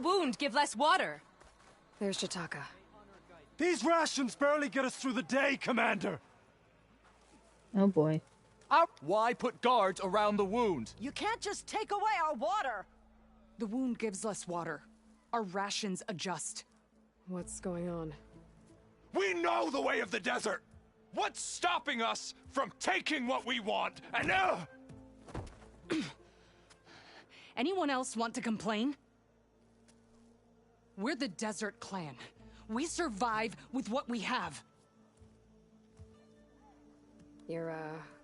wound give less water? There's Jataka. These rations barely get us through the day, Commander! Oh boy. Why put guards around the wound? You can't just take away our water! The wound gives less water. Our rations adjust. What's going on? We know the way of the desert! What's stopping us from taking what we want? And Anyone else want to complain? We're the Desert Clan. We survive with what we have. Your,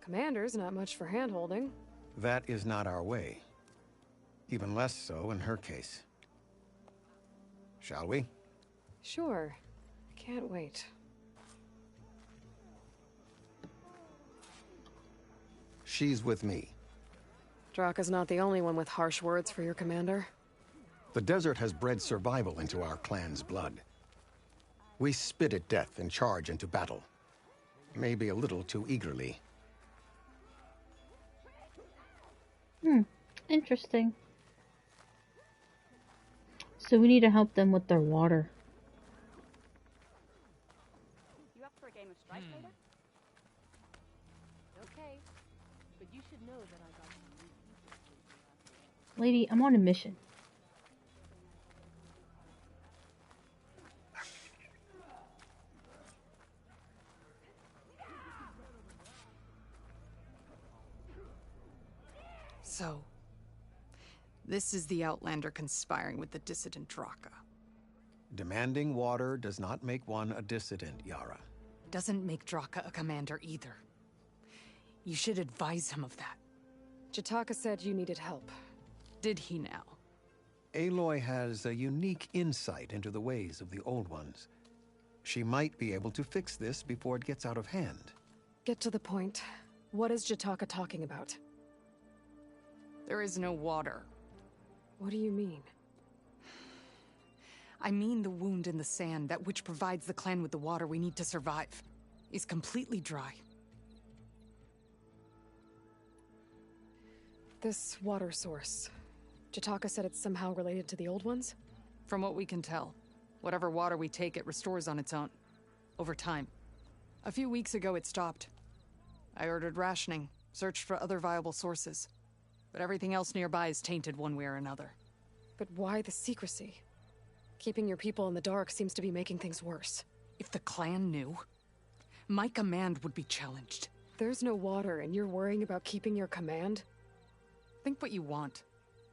commander's not much for hand-holding. That is not our way. Even less so in her case. Shall we? Sure. Can't wait. She's with me. Draka's not the only one with harsh words for your commander. The desert has bred survival into our clan's blood. We spit at death and charge into battle. Maybe a little too eagerly. Interesting. So we need to help them with their water. You up for a game of Strike later? Okay, but you should know that I got some. Lady, I'm on a mission. So, this is the Outlander conspiring with the dissident Draka. Demanding water does not make one a dissident, Yara. Doesn't make Draka a commander either. You should advise him of that. Jataka said you needed help. Did he now? Aloy has a unique insight into the ways of the Old Ones. She might be able to fix this before it gets out of hand. Get to the point. What is Jataka talking about? There is no water. What do you mean? I mean the wound in the sand, that which provides the clan with the water we need to survive, is completely dry. This water source. Jataka said it's somehow related to the Old Ones? From what we can tell, whatever water we take, it restores on its own. Over time. A few weeks ago, it stopped. I ordered rationing, searched for other viable sources. But everything else nearby is tainted one way or another. But why the secrecy? Keeping your people in the dark seems to be making things worse. If the clan knew, my command would be challenged. There's no water and you're worrying about keeping your command? Think what you want.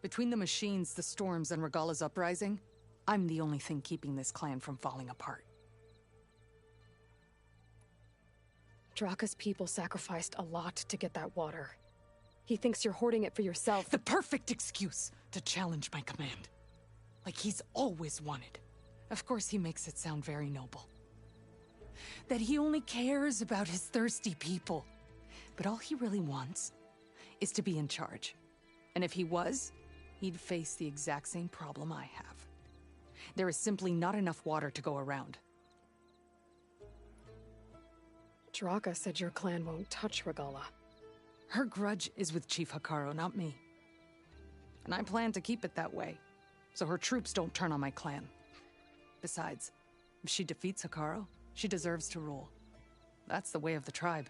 Between the machines, the storms, and Regalla's uprising, I'm the only thing keeping this clan from falling apart. Draka's people sacrificed a lot to get that water. He thinks you're hoarding it for yourself. The perfect excuse to challenge my command. Like he's always wanted. Of course he makes it sound very noble. That he only cares about his thirsty people. But all he really wants is to be in charge. And if he was, he'd face the exact same problem I have. There is simply not enough water to go around. Draka said your clan won't touch Regalla. Her grudge is with Chief Hekarro, not me. And I plan to keep it that way, so her troops don't turn on my clan. Besides, if she defeats Hekarro, she deserves to rule. That's the way of the tribe.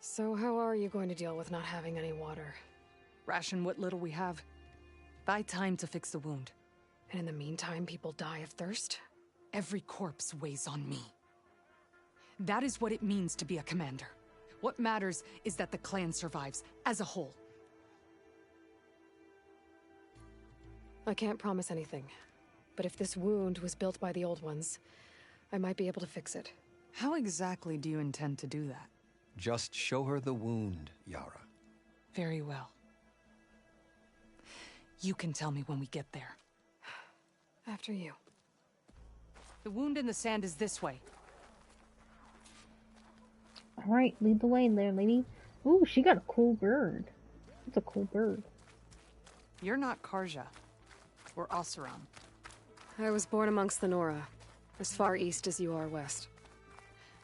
So how are you going to deal with not having any water? Ration what little we have. Buy time to fix the wound. And in the meantime, people die of thirst? Every corpse weighs on me. That is what it means to be a commander. What matters is that the clan survives, as a whole. I can't promise anything. But if this wound was built by the Old Ones, I might be able to fix it. How exactly do you intend to do that? Just show her the wound, Yara. Very well. You can tell me when we get there. After you. The wound in the sand is this way. Alright, lead the way there, lady. Ooh, she got a cool bird. That's a cool bird. You're not Karja. Or Oseram. I was born amongst the Nora, as far east as you are west.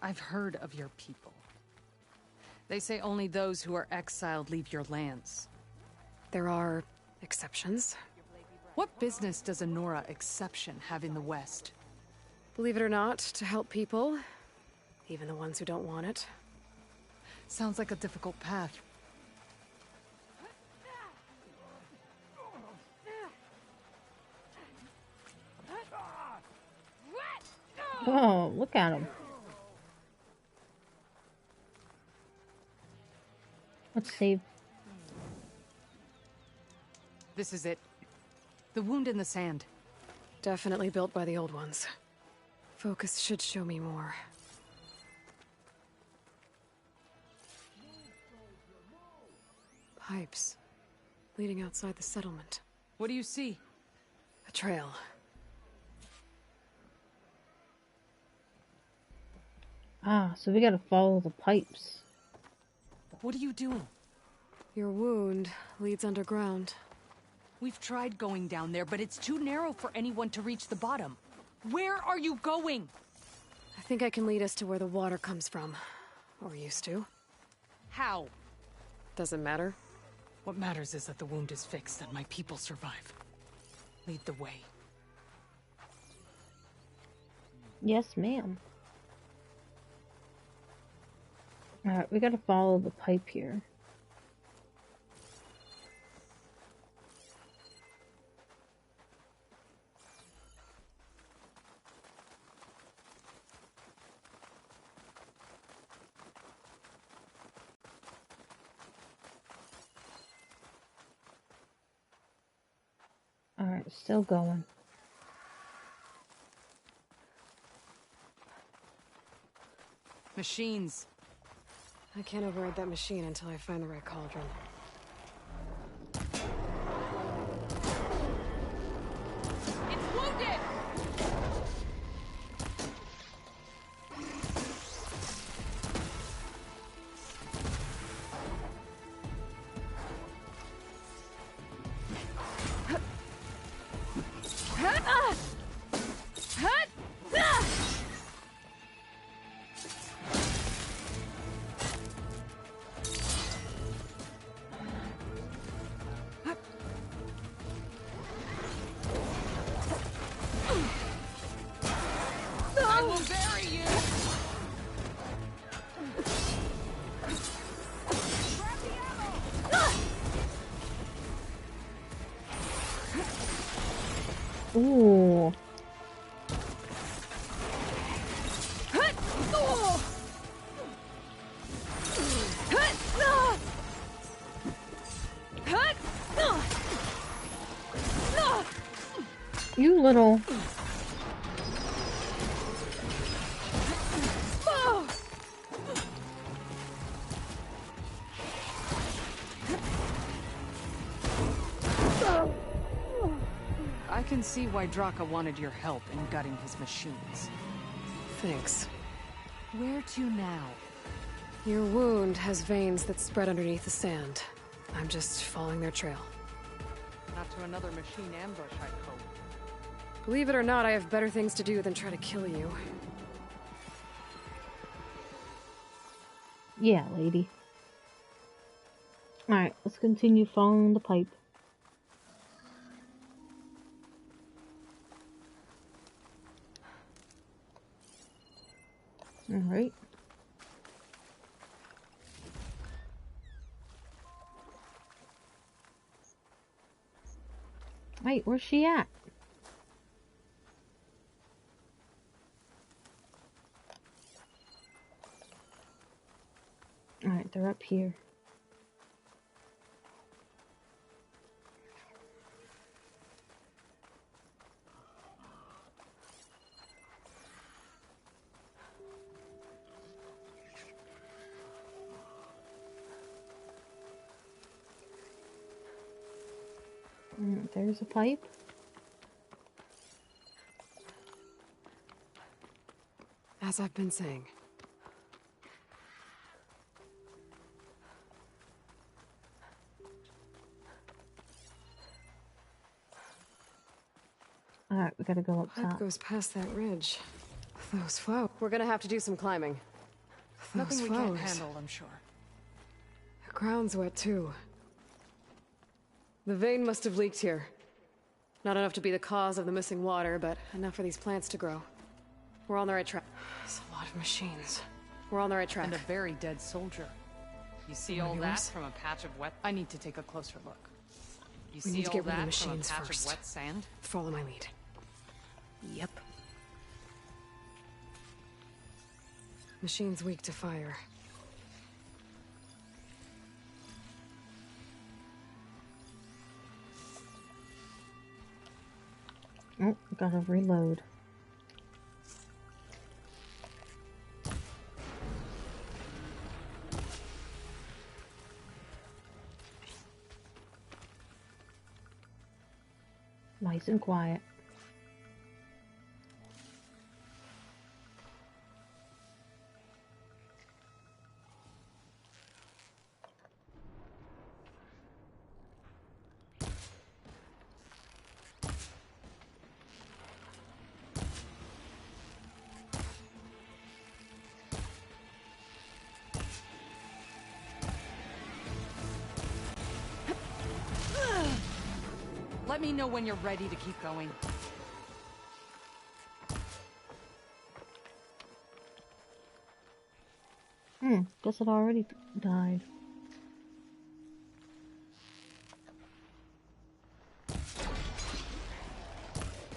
I've heard of your people. They say only those who are exiled leave your lands. There are Exceptions. What business does a Nora exception have in the West? Believe it or not, to help people, even the ones who don't want it. Sounds like a difficult path. Oh, look at him. Let's save. This is it. The wound in the sand. Definitely built by the old ones. Focus should show me more. Pipes. Leading outside the settlement. What do you see? A trail. Ah, so we gotta follow the pipes. What are you doing? Your wound leads underground. We've tried going down there, but it's too narrow for anyone to reach the bottom. Where are you going? I think I can lead us to where the water comes from. Or used to. How? Doesn't matter. What matters is that the wound is fixed and my people survive. Lead the way. Yes, ma'am. Alright, we gotta follow the pipe here. Alright, still going. Machines. I can't override that machine until I find the right cauldron. It's wounded! I will bury you! Ooh. You little... I can see why Draka wanted your help in gutting his machines. Thanks. Where to now? Your wound has veins that spread underneath the sand. I'm just following their trail. Not to another machine ambush, I hope. Believe it or not, I have better things to do than try to kill you. Yeah, lady. Alright, let's continue following the pipe. Alright. Wait, where's she at? Alright, they're up here. There's a pipe. As I've been saying. Alright, we gotta go up Pipe top. goes past that ridge. Those flowers. We're gonna have to do some climbing. Those Nothing we flowers. can't handle, I'm sure. The ground's wet too. The vein must have leaked here. Not enough to be the cause of the missing water, but enough for these plants to grow. We're on the right track. It's a lot of machines. We're on the right track. And a very dead soldier. You see all that from a patch of wet... I need to take a closer look. You We see need to all get rid of the that from a machines patch first. of wet sand? Follow my lead. Yep. Machine's weak to fire. Oh, gotta reload. Nice and quiet. Let me know when you're ready to keep going. Guess it already died.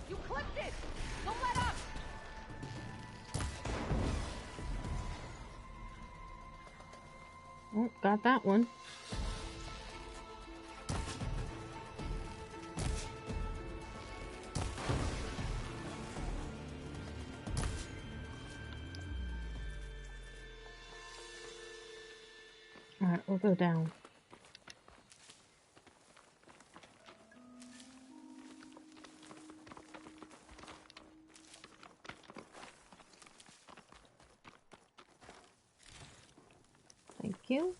You clipped it! Don't let up! Oh, got that one. Alright, we'll go down. Thank you.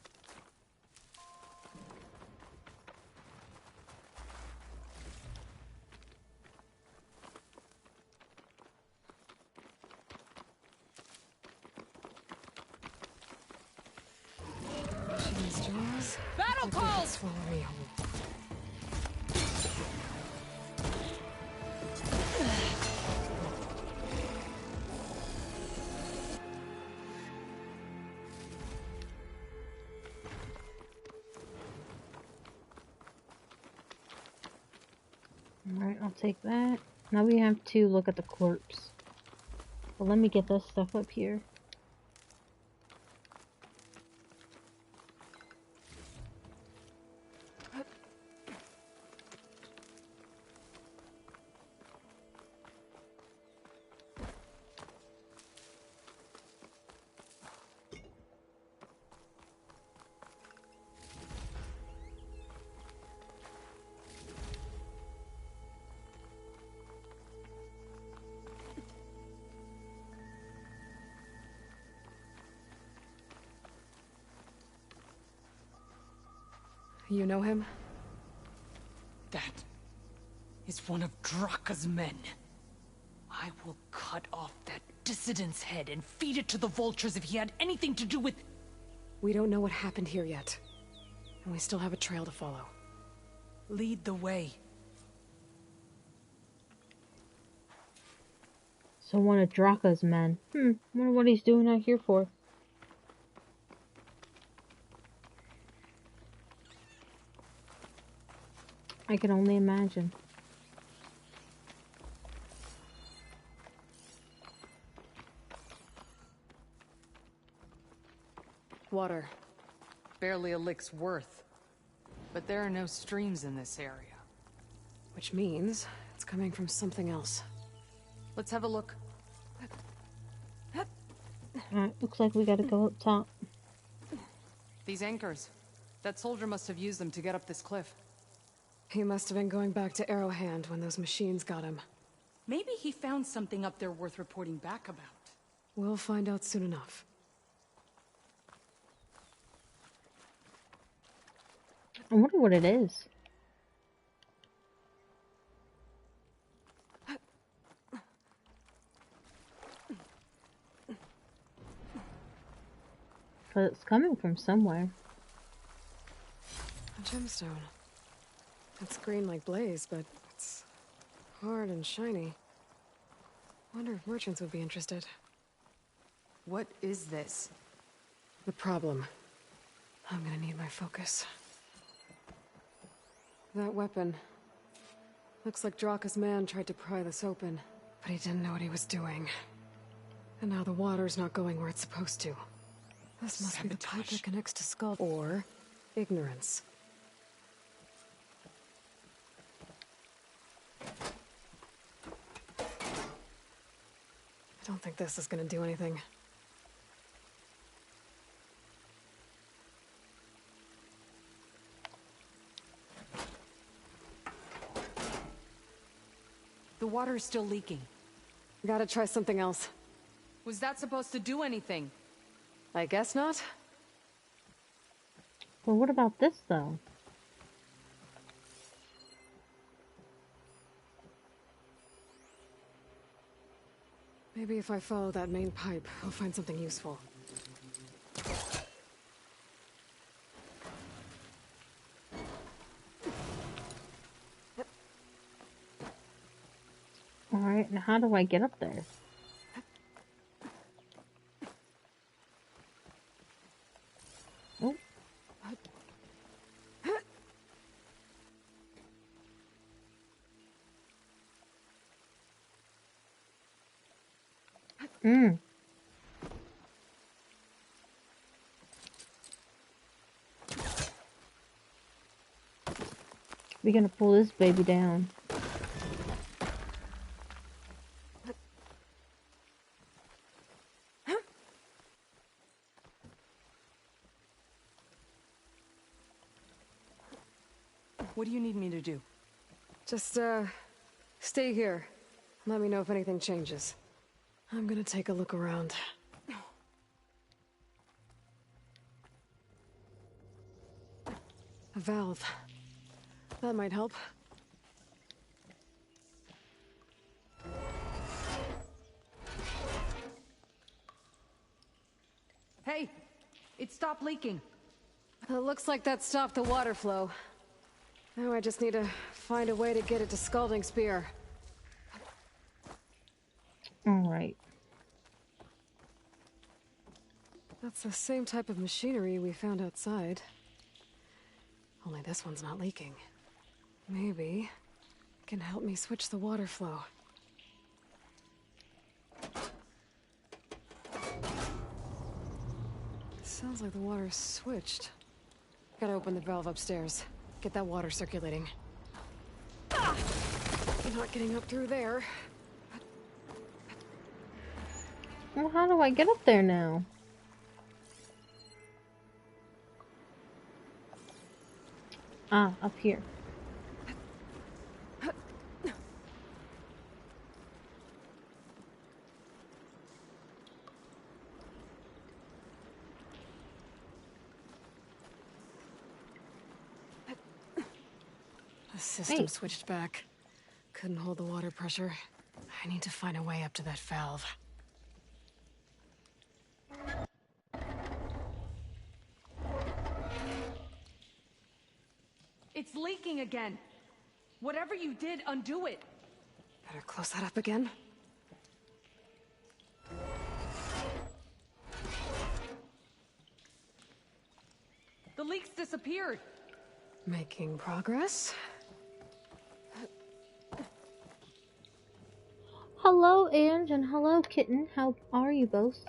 Machine's jaws. Battle Like they could calls! swallow me whole. Alright, I'll take that. Now we have to look at the corpse. Well, let me get this stuff up here. You know him? That is one of Draka's men. I will cut off that dissident's head and feed it to the vultures if he had anything to do with... We don't know what happened here yet. And we still have a trail to follow. Lead the way. So one of Draka's men. Wonder what he's doing out here for. I can only imagine. Water. Barely a lick's worth. But there are no streams in this area. Which means it's coming from something else. Let's have a look. Alright, looks like we gotta go up top. These anchors. That soldier must have used them to get up this cliff. He must have been going back to Arrowhand when those machines got him. Maybe he found something up there worth reporting back about. We'll find out soon enough. I wonder what it is. But it's coming from somewhere. A gemstone. It's green like Blaze, but it's hard and shiny. Wonder if merchants would be interested. What is this? The problem. I'm gonna need my focus. That weapon. Looks like Draka's man tried to pry this open, but he didn't know what he was doing. And now the water's not going where it's supposed to. This must be the pipe that connects to Skull. Or ignorance. I don't think this is gonna do anything. The water's still leaking. Gotta try something else. Was that supposed to do anything? I guess not. Well, what about this, though? Maybe if I follow that main pipe, I'll find something useful. Alright, now how do I get up there? Oh. Mm. We're gonna pull this baby down. What do you need me to do? Just, stay here. Let me know if anything changes. I'm gonna take a look around. A valve. That might help. Hey! It stopped leaking. It looks like that stopped the water flow. Now I just need to find a way to get it to Scalding Spear. Alright. That's the same type of machinery we found outside. Only this one's not leaking. Maybe it can help me switch the water flow. Sounds like the water's switched. Gotta open the valve upstairs. Get that water circulating. Ah! Not getting up through there. Well, how do I get up there now? Ah, up here. The system switched back. Couldn't hold the water pressure. I need to find a way up to that valve. It's leaking again. Whatever you did, undo it. Better close that up again. The leaks disappeared. Making progress. Hello, Ange, and hello, Kitten. How are you both?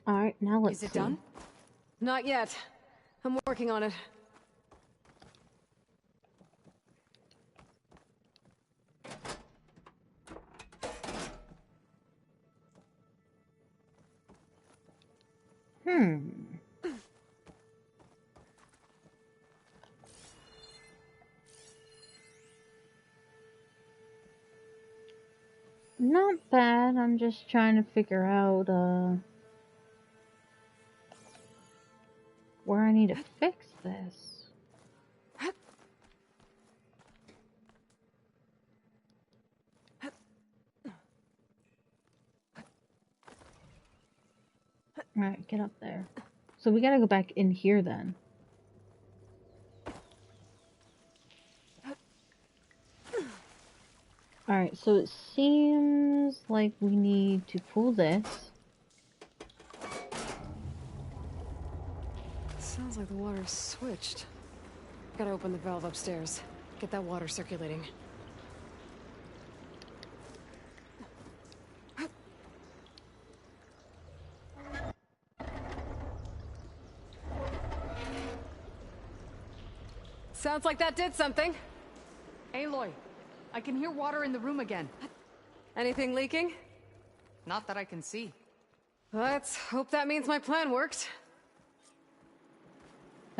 Alright, now let's see. Is it done? Not yet. I'm working on it. Not bad. I'm just trying to figure out, where I need to fix this. Alright, get up there. So we gotta go back in here then. Alright, so it seems like we need to pull this. Sounds like the water's switched. Gotta open the valve upstairs. Get that water circulating. Sounds like that did something. Aloy, I can hear water in the room again. Anything leaking? Not that I can see. Let's hope that means my plan worked.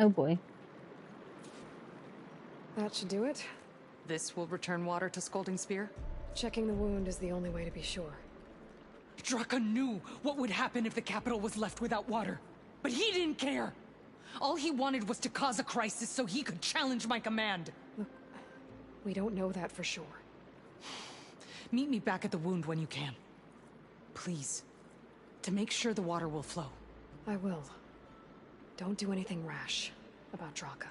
Oh boy. That should do it. This will return water to Scolding Spear? Checking the wound is the only way to be sure. Draka knew what would happen if the capital was left without water. But he didn't care! All he wanted was to cause a crisis so he could challenge my command. Look, we don't know that for sure. Meet me back at the wound when you can. Please. To make sure the water will flow. I will. Don't do anything rash about Draka.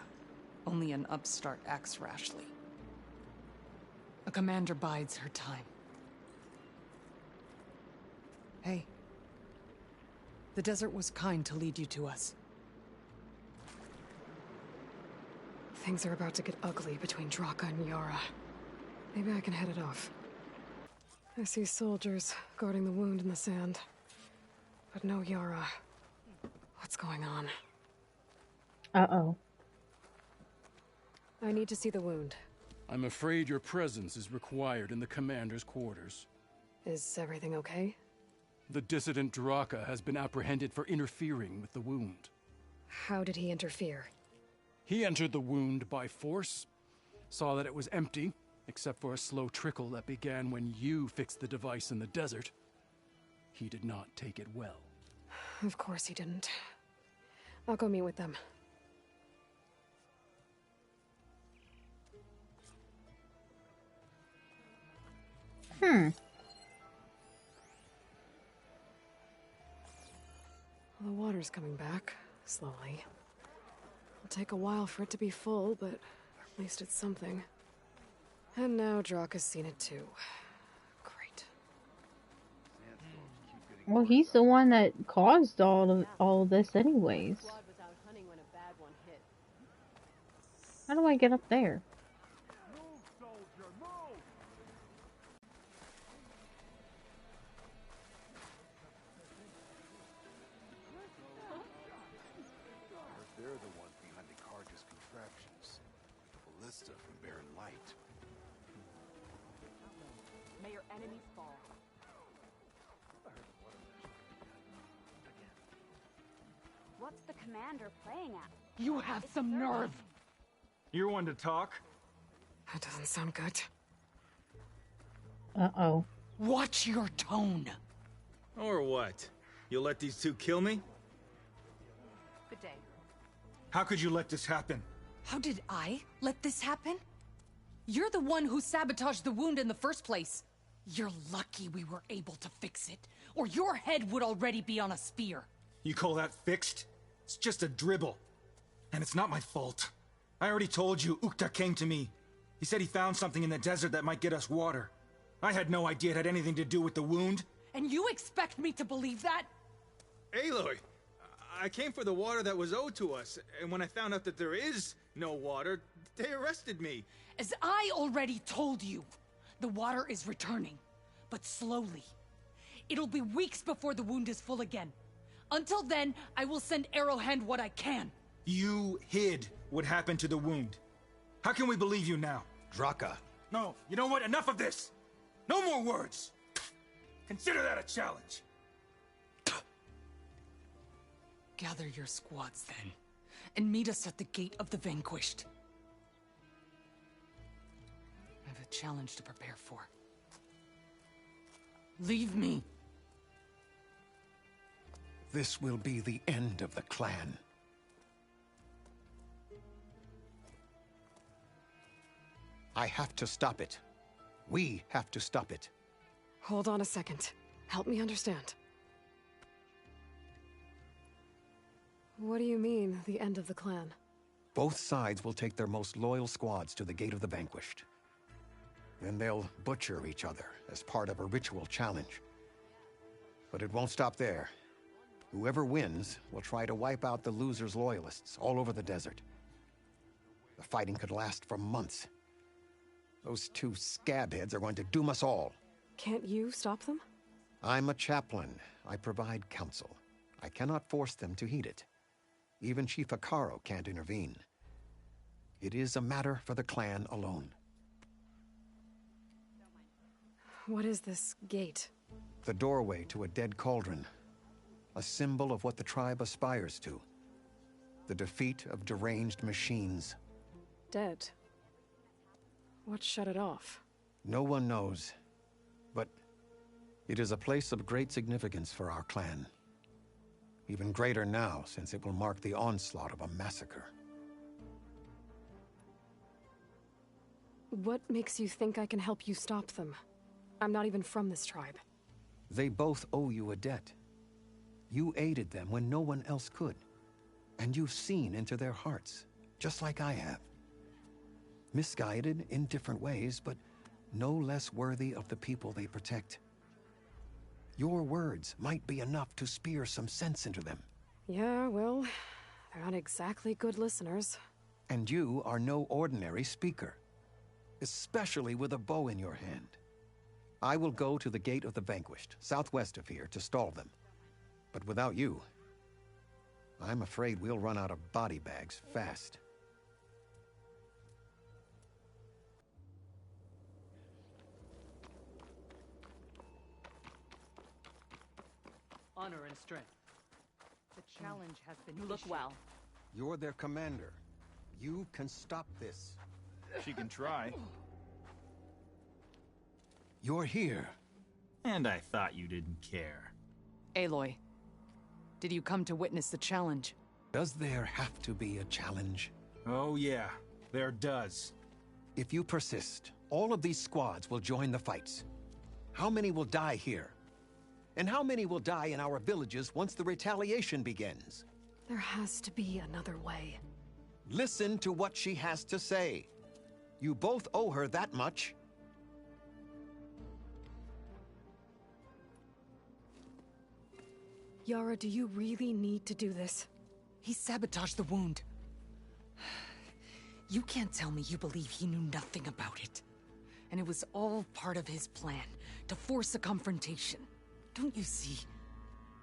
Only an upstart acts rashly. A commander bides her time. Hey. The desert was kind to lead you to us. Things are about to get ugly between Draka and Yara. Maybe I can head it off. I see soldiers guarding the wound in the sand. But no Yara. What's going on? Uh-oh. I need to see the wound. I'm afraid your presence is required in the commander's quarters. Is everything okay? The dissident Draka has been apprehended for interfering with the wound. How did he interfere? He entered the wound by force, saw that it was empty, except for a slow trickle that began when you fixed the device in the desert. He did not take it well. Of course he didn't. I'll go meet with them. Well, the water's coming back, slowly. It'll take a while for it to be full, but at least it's something. And now Draka's seen it too. Great. Well, he's the one that caused all of this anyways. Squad was out hunting when a bad one hit. How do I get up there? They're the ones behind the Cargus contraptions. The ballista from Barren Light. May your enemies fall. What's the commander playing at? You have some nerve! You're one to talk? That doesn't sound good. Uh-oh. Watch your tone! Or what? You'll let these two kill me? Good day. How could you let this happen? How did I let this happen? You're the one who sabotaged the wound in the first place. You're lucky we were able to fix it, or your head would already be on a spear. You call that fixed? It's just a dribble. And it's not my fault. I already told you, Ukta came to me. He said he found something in the desert that might get us water. I had no idea it had anything to do with the wound. And you expect me to believe that? Aloy, I came for the water that was owed to us, and when I found out that there is no water, they arrested me. As I already told you, the water is returning, but slowly. It'll be weeks before the wound is full again. Until then, I will send Arrowhand what I can. You hid what happened to the wound. How can we believe you now? Draka. No, you know what? Enough of this! No more words! Consider that a challenge. Gather your squads then, and meet us at the Gate of the Vanquished. I have a challenge to prepare for. Leave me! This will be the end of the clan. I have to stop it. We have to stop it. Hold on a second. Help me understand. What do you mean, the end of the clan? Both sides will take their most loyal squads to the Gate of the Vanquished. Then they'll butcher each other as part of a ritual challenge. But it won't stop there. Whoever wins will try to wipe out the loser's loyalists all over the desert. The fighting could last for months. Those two scabheads are going to doom us all. Can't you stop them? I'm a chaplain. I provide counsel. I cannot force them to heed it. Even Chief Hekarro can't intervene. It is a matter for the clan alone. What is this gate? The doorway to a dead cauldron. A symbol of what the tribe aspires to. The defeat of deranged machines. Dead. What shut it off? No one knows. But it is a place of great significance for our clan. Even greater now, since it will mark the onslaught of a massacre. What makes you think I can help you stop them? I'm not even from this tribe. They both owe you a debt. You aided them when no one else could. And you've seen into their hearts, just like I have. Misguided in different ways, but no less worthy of the people they protect. Your words might be enough to spear some sense into them. Yeah, well, they're not exactly good listeners. And you are no ordinary speaker. Especially with a bow in your hand. I will go to the Gate of the Vanquished, southwest of here, to stall them. But without you, I'm afraid we'll run out of body bags fast. Honor and strength. The challenge has been You look well. You're their commander. You can stop this. She can try. You're here. And I thought you didn't care. Aloy, did you come to witness the challenge? Does there have to be a challenge? Oh yeah, there does. If you persist, all of these squads will join the fights. How many will die here? And how many will die in our villages once the retaliation begins? There has to be another way. Listen to what she has to say. You both owe her that much. Yara, do you really need to do this? He sabotaged the wound. You can't tell me you believe he knew nothing about it. And it was all part of his plan, to force a confrontation. Don't you see?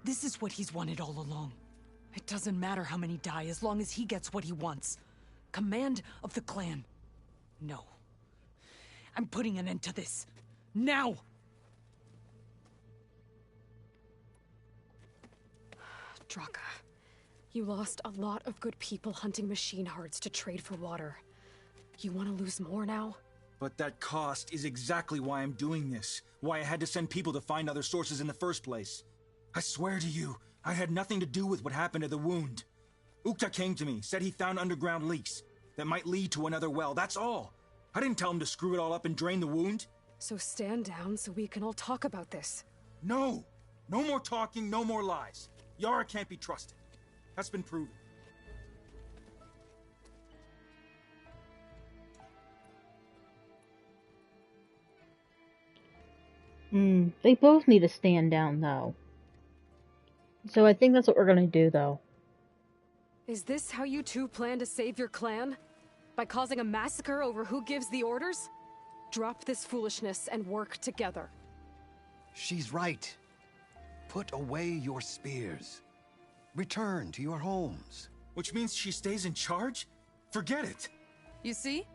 This is what he's wanted all along. It doesn't matter how many die as long as he gets what he wants. Command of the clan. No. I'm putting an end to this. Now! Draka, you lost a lot of good people hunting machine hearts to trade for water. You want to lose more now? But that cost is exactly why I'm doing this. Why I had to send people to find other sources in the first place. I swear to you, I had nothing to do with what happened to the wound. Ukta came to me, said he found underground leaks that might lead to another well, that's all. I didn't tell him to screw it all up and drain the wound. So stand down so we can all talk about this. No! No more talking, no more lies. Yara can't be trusted. That's been proven. They both need to stand down, though. So I think that's what we're gonna do, though. Is this how you two plan to save your clan? By causing a massacre over who gives the orders? Drop this foolishness and work together. She's right. Put away your spears. Return to your homes. Which means she stays in charge? Forget it. You see?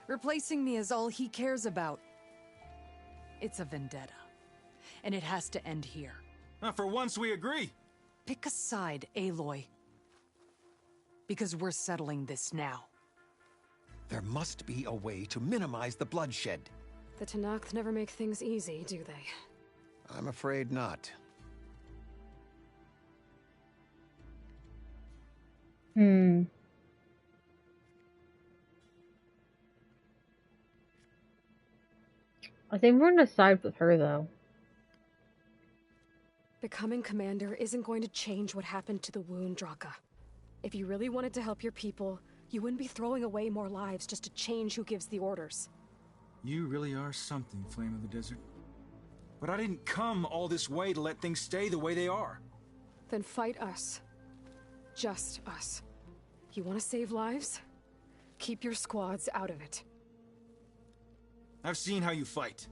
Replacing me is all he cares about. It's a vendetta. And it has to end here. For once we agree. Pick a side, Aloy. Because we're settling this now. There must be a way to minimize the bloodshed. The Tenakth never make things easy, do they? I'm afraid not. I think we're gonna side with her, though. Becoming commander isn't going to change what happened to the wound, Draka. If you really wanted to help your people, you wouldn't be throwing away more lives just to change who gives the orders. You really are something, Flame of the Desert. But I didn't come all this way to let things stay the way they are. Then fight us. Just us. You want to save lives? Keep your squads out of it. I've seen how you fight.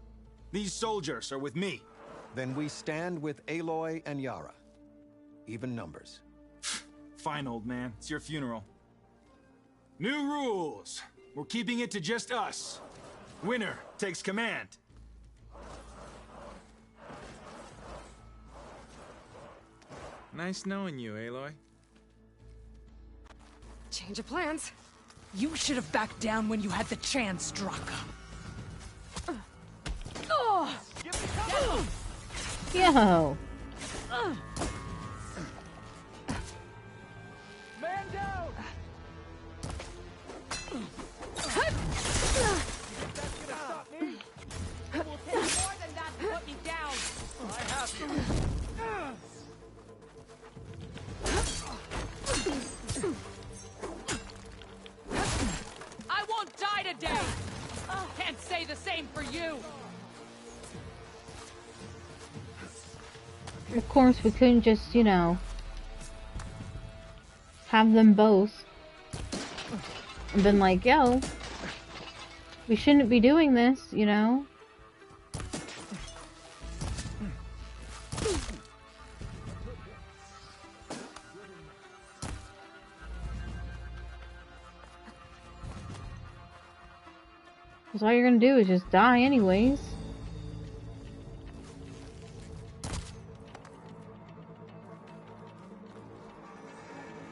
These soldiers are with me. Then we stand with Aloy and Yara. Even numbers. Fine, old man. It's your funeral. New rules. We're keeping it to just us. Winner takes command. Nice knowing you, Aloy. Change of plans. You should have backed down when you had the chance, Draka. Yo! Man down! That's gonna stop me? It will take more than that to put me down. I have you. I won't die today. Can't say the same for you. Of course, we couldn't just, you know, have them both and been like, yo, we shouldn't be doing this, you know? Because all you're gonna do is just die anyways.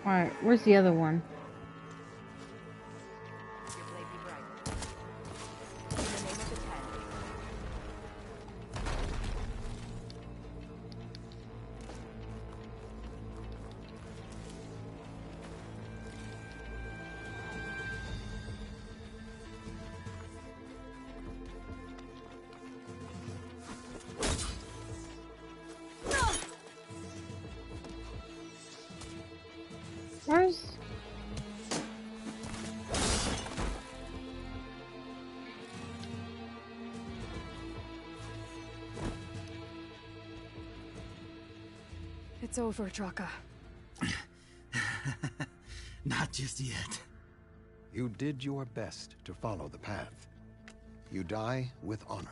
Alright, where's the other one? Your blade be bright. In the name of the Ten. Where's... It's over, Draka. Not just yet. You did your best to follow the path. You die with honor.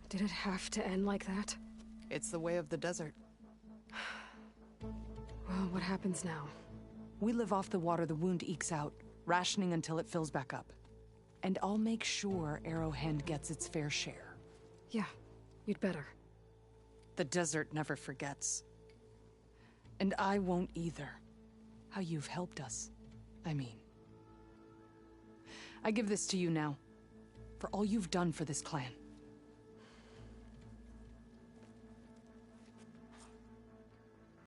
Did it have to end like that? It's the way of the desert. Well, what happens now? We live off the water the wound ekes out, rationing until it fills back up. And I'll make sure Arrowhand gets its fair share. Yeah, you'd better. The desert never forgets. And I won't either. How you've helped us, I mean. I give this to you now, for all you've done for this clan.